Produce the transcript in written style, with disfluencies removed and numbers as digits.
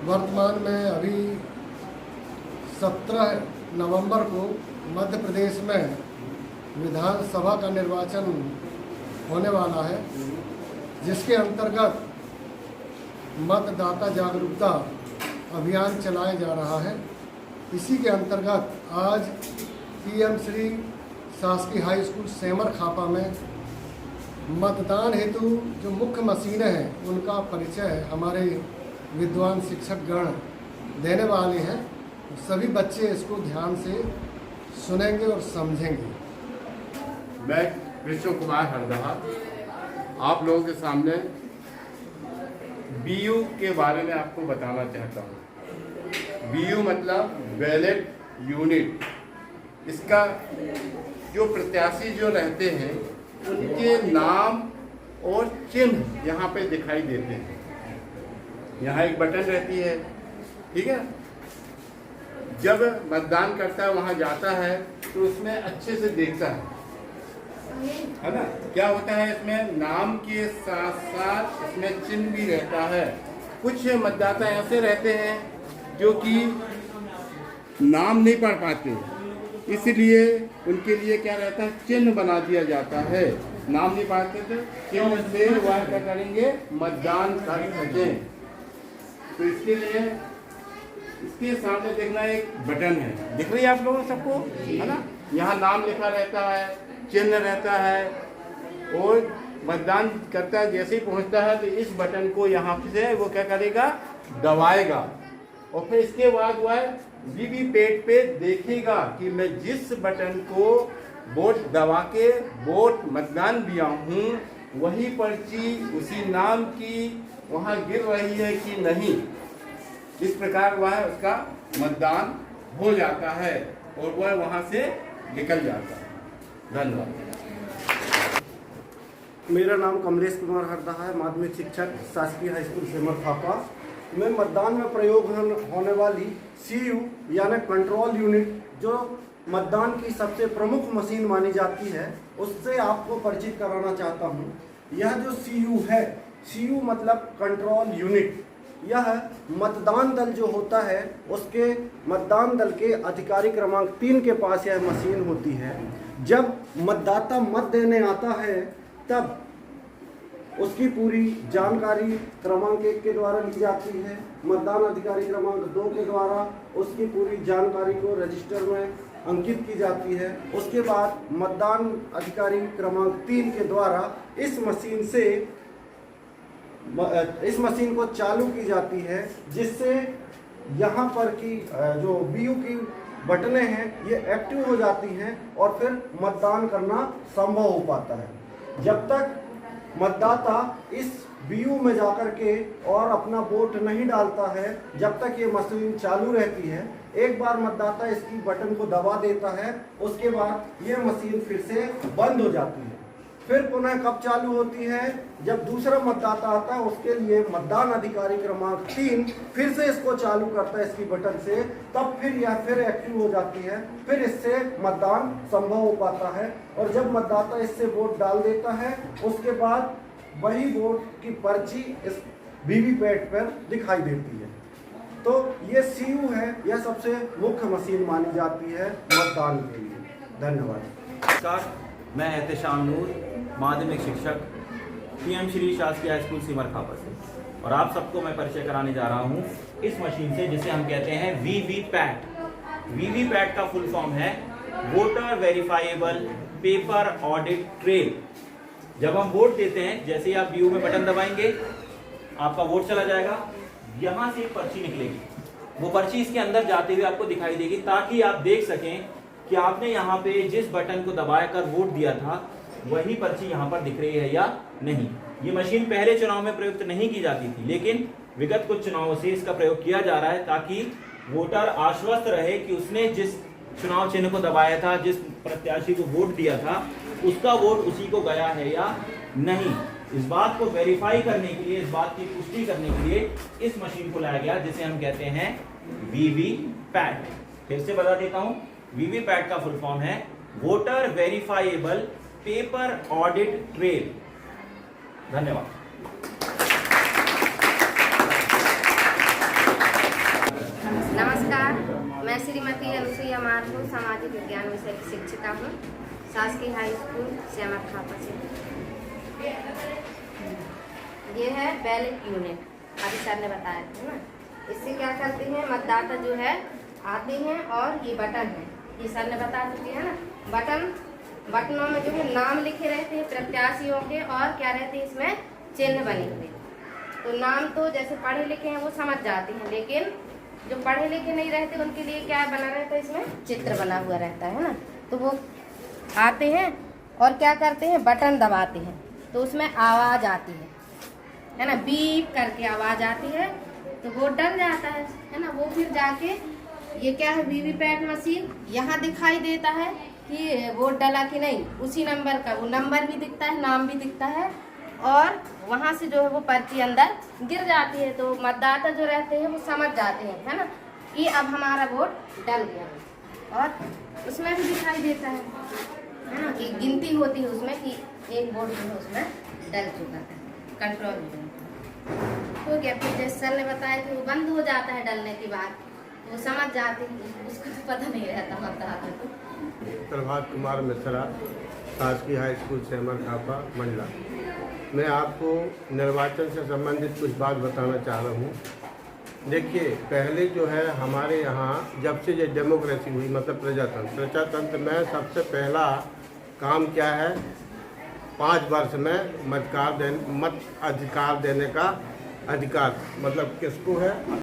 वर्तमान में अभी 17 नवंबर को मध्य प्रदेश में विधानसभा का निर्वाचन होने वाला है, जिसके अंतर्गत मतदाता जागरूकता अभियान चलाया जा रहा है। इसी के अंतर्गत आज पीएम श्री शासकीय हाई स्कूल सेमर खापा में मतदान हेतु जो मुख्य मशीनें हैं उनका परिचय हमारे विद्वान शिक्षक गण देने वाले हैं। सभी बच्चे इसको ध्यान से सुनेंगे और समझेंगे। मैं कृष्ण कुमार हरदहा आप लोगों के सामने बीयू के बारे में आपको बताना चाहता हूँ। बीयू मतलब बैलेट यूनिट। इसका जो प्रत्याशी जो रहते हैं उनके नाम और चिन्ह यहाँ पे दिखाई देते हैं। यहाँ एक बटन रहती है, ठीक है। जब मतदान करता है वहाँ जाता है तो उसमें अच्छे से देखता है ना। क्या होता है इसमें नाम के साथ साथ इसमें चिन्ह भी रहता है। कुछ मतदाता ऐसे रहते हैं जो कि नाम नहीं पढ़ पाते, इसलिए उनके लिए क्या रहता है, चिन्ह बना दिया जाता है। नाम नहीं पढ़ते तो चिन्ह से वह क्या करेंगे, मतदान कर सकें। तो इसके लिए इसके सामने देखना एक बटन है, दिख रही है आप लोगों सबको, है ना। यहाँ नाम लिखा रहता है, चिन्ह रहता है और मतदान करता है। जैसे ही पहुँचता है तो इस बटन को यहाँ से वो क्या करेगा, दबाएगा और फिर इसके बाद वह वीवीपैट पे देखेगा कि मैं जिस बटन को वोट दबा के वोट मतदान दिया हूँ वही पर्ची उसी नाम की वहाँ गिर रही है कि नहीं। इस प्रकार वह उसका मतदान हो जाता है और वह वहाँ से निकल जाता है। धन्यवाद। मेरा नाम कमलेश कुमार हरदहा है, माध्यमिक शिक्षक शासकीय हाई स्कूल सेमर खापा। मैं मतदान में प्रयोग होने वाली CU यानी कंट्रोल यूनिट, जो मतदान की सबसे प्रमुख मशीन मानी जाती है, उससे आपको परिचित कराना चाहता हूँ। यह जो CU है, CU मतलब कंट्रोल यूनिट, यह मतदान दल जो होता है उसके मतदान दल के अधिकारी क्रमांक 3 के पास यह मशीन होती है। जब मतदाता मत देने आता है तब उसकी पूरी जानकारी क्रमांक 1 के द्वारा ली जाती है। मतदान अधिकारी क्रमांक 2 के द्वारा उसकी पूरी जानकारी को रजिस्टर में अंकित की जाती है। उसके बाद मतदान अधिकारी क्रमांक 3 के द्वारा इस मशीन को चालू की जाती है, जिससे यहाँ पर की जो BU की बटनें हैं ये एक्टिव हो जाती हैं और फिर मतदान करना संभव हो पाता है। जब तक मतदाता इस BU में जाकर के और अपना वोट नहीं डालता है, जब तक ये मशीन चालू रहती है। एक बार मतदाता इसकी बटन को दबा देता है, उसके बाद ये मशीन फिर से बंद हो जाती है। फिर पुनः कब चालू होती है, जब दूसरा मतदाता आता है, उसके लिए मतदान अधिकारी क्रमांक 3 फिर से इसको चालू करता है इसकी बटन से, तब फिर यह फिर एक्टिव हो जाती है। फिर इससे मतदान संभव हो पाता है और जब मतदाता इससे वोट डाल देता है उसके बाद वही वोट की पर्ची इस वीवीपैट पर दिखाई देती है। तो ये CU है, यह सबसे मुख्य मशीन मानी जाती है मतदान के लिए। धन्यवाद। नमस्कार, मैं एहतेशाम नूर, माध्यमिक शिक्षक पीएम श्री शासकीय हाई स्कूल सेमर खापा से, और आप सबको मैं परिचय कराने जा रहा हूँ इस मशीन से जिसे हम कहते हैं वीवीपैट। वीवीपैट का फुल फॉर्म है वोटर वेरिफाइएबल पेपर ऑडिट ट्रेल। जब हम वोट देते हैं, जैसे ही आप BU में बटन दबाएंगे आपका वोट चला जाएगा, यहाँ से एक पर्ची निकलेगी। वो पर्ची इसके अंदर जाते हुए आपको दिखाई देगी, ताकि आप देख सकें कि आपने यहाँ पे जिस बटन को दबाकर वोट दिया था वही पर्ची यहाँ पर दिख रही है या नहीं। ये मशीन पहले चुनाव में प्रयुक्त नहीं की जाती थी, लेकिन विगत कुछ चुनावों से इसका प्रयोग किया जा रहा है, ताकि वोटर आश्वस्त रहे कि उसने जिस चुनाव चिन्ह को दबाया था, जिस प्रत्याशी को वोट दिया था, उसका वोट उसी को गया है या नहीं। इस बात को वेरीफाई करने के लिए, इस बात की पुष्टि करने के लिए इस मशीन को लाया गया, जिसे हम कहते हैं वीवीपैट। फिर से बता देता हूं, वीवीपैट का फुल फॉर्म है वोटर वेरिफाइएबल पेपर ऑडिट ट्रेल। धन्यवाद। नमस्कार, मैं श्रीमती अनुसुईया माथुर सामाजिक विज्ञान विषय की शिक्षिका हूँ, शासकीय हाई स्कूल सेमर खापा से। ये है बैलेट यूनिट, अभी सर ने बताया था ना। इससे क्या करते हैं, मतदाता जो है आते हैं और ये बटन है, ये सर ने बता चुके हैं ना। बटनों में जो है नाम लिखे रहते हैं प्रत्याशियों के, और क्या रहते हैं इसमें चिन्ह बने हुए। तो नाम तो जैसे पढ़े लिखे हैं वो समझ जाते हैं, लेकिन जो पढ़े लिखे नहीं रहते उनके लिए क्या बना रहता है, इसमें चित्र बना हुआ रहता है ना। तो वो आते हैं और क्या करते हैं, बटन दबाते हैं तो उसमें आवाज़ आती है ना, बीप करके आवाज़ आती है, तो वो डर जाता है ना। वो फिर जाके ये क्या है, वीवीपैट मशीन, यहाँ दिखाई देता है कि वोट डाला कि नहीं, उसी नंबर का वो नंबर भी दिखता है, नाम भी दिखता है, और वहाँ से जो है वो पर्ची अंदर गिर जाती है। तो मतदाता जो रहते हैं वो समझ जाते हैं, है ना, कि अब हमारा वोट डल गया। और उसमें भी दिखाई देता है ना, कि गिनती होती है उसमें कि एक वोट जो है उसमें डल चुका था, कंट्रोल हो गया। तो क्या फिर जैसे सर ने बताया कि वो बंद हो जाता है डलने के बाद, वो समझ जाते हैं, उसको तो पता नहीं रहता मतदाता को। प्रभात कुमार मिश्रा, शासकीय हाई स्कूल सेमर खापा मंडला। मैं आपको निर्वाचन से संबंधित कुछ बात बताना चाह रहा हूँ। देखिए, पहले जो है हमारे यहाँ जब से ये डेमोक्रेसी हुई, मतलब प्रजातंत्र में सबसे पहला काम क्या है, 5 वर्ष में मत अधिकार देने का अधिकार, मतलब किसको है,